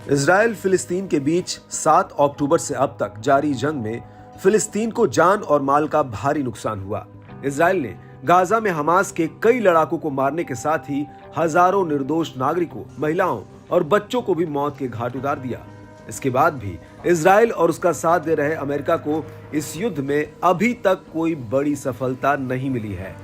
Israel फिलिस्तीन के बीच 7 अक्टूबर से अब तक जारी जंग में फिलिस्तीन को जान और माल का भारी नुकसान हुआ। इजराइल ने गाजा में हमास के कई लड़ाकों को मारने के साथ ही हजारों निर्दोष नागरिकों, महिलाओं और बच्चों को भी मौत के घाट उतार दिया। इसके बाद भी इजराइल और उसका साथ दे रहे अमेरिका को इस युद्ध में अभी तक कोई बड़ी सफलता नहीं मिली है।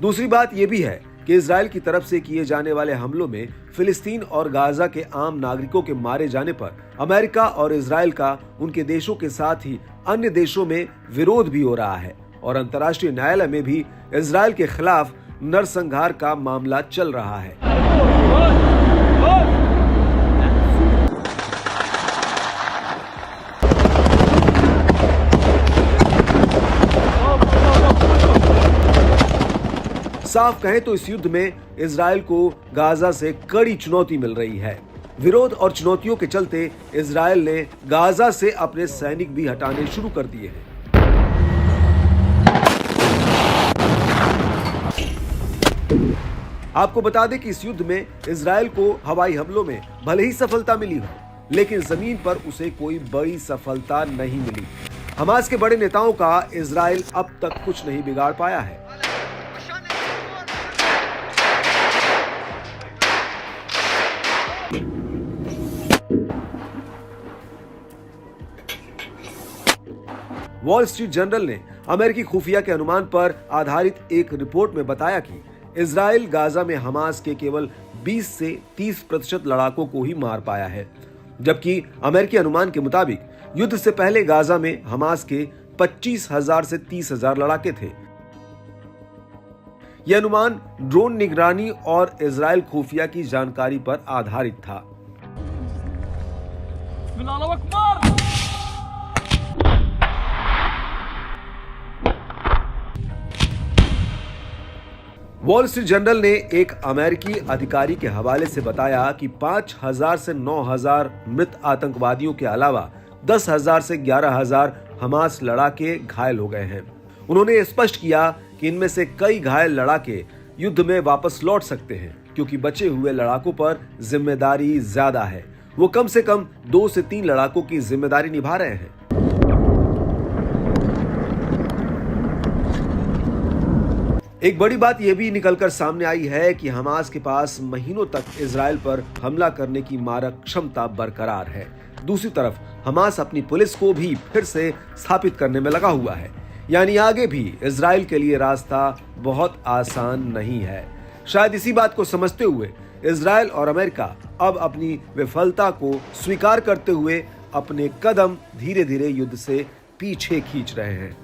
दूसरी बात यह भी है कि इजराइल की तरफ से किए जाने वाले हमलों में फिलिस्तीन और गाजा के आम नागरिकों के मारे जाने पर अमेरिका और इजराइल का उनके देशों के साथ ही अन्य देशों में विरोध भी हो रहा है और अंतर्राष्ट्रीय न्यायालय में भी इजराइल के खिलाफ नरसंहार का मामला चल रहा है। साफ कहें तो इस युद्ध में इजराइल को गाजा से कड़ी चुनौती मिल रही है। विरोध और चुनौतियों के चलते इजराइल ने गाजा से अपने सैनिक भी हटाने शुरू कर दिए हैं। आपको बता दें कि इस युद्ध में इजराइल को हवाई हमलों में भले ही सफलता मिली हो, लेकिन जमीन पर उसे कोई बड़ी सफलता नहीं मिली। हमास के बड़े नेताओं का इजराइल अब तक कुछ नहीं बिगाड़ पाया है। वॉल स्ट्रीट जर्नल ने अमेरिकी खुफिया के अनुमान पर आधारित एक रिपोर्ट में बताया कि इजराइल गाजा में हमास के केवल 20 से 30% लड़ाकों को ही मार पाया है, जबकि अमेरिकी अनुमान के मुताबिक युद्ध से पहले गाजा में हमास के 25,000 से 30,000 लड़ाके थे। यह अनुमान ड्रोन निगरानी और इजराइल खुफिया की जानकारी पर आधारित था। वॉल स्ट्रीट जर्नल ने एक अमेरिकी अधिकारी के हवाले से बताया कि 5,000 से 9,000 मृत आतंकवादियों के अलावा 10,000 से 11,000 हमास लड़ाके घायल हो गए हैं। उन्होंने स्पष्ट किया कि इनमें से कई घायल लड़ाके युद्ध में वापस लौट सकते हैं, क्योंकि बचे हुए लड़ाकों पर जिम्मेदारी ज्यादा है। वो कम से कम 2 से 3 लड़ाकों की जिम्मेदारी निभा रहे हैं। एक बड़ी बात यह भी निकलकर सामने आई है कि हमास के पास महीनों तक इजराइल पर हमला करने की मारक क्षमता बरकरार है। दूसरी तरफ हमास अपनी पुलिस को भी फिर से स्थापित करने में लगा हुआ है, यानी आगे भी इजराइल के लिए रास्ता बहुत आसान नहीं है। शायद इसी बात को समझते हुए इजराइल और अमेरिका अब अपनी विफलता को स्वीकार करते हुए अपने कदम धीरे धीरे युद्ध से पीछे खींच रहे हैं।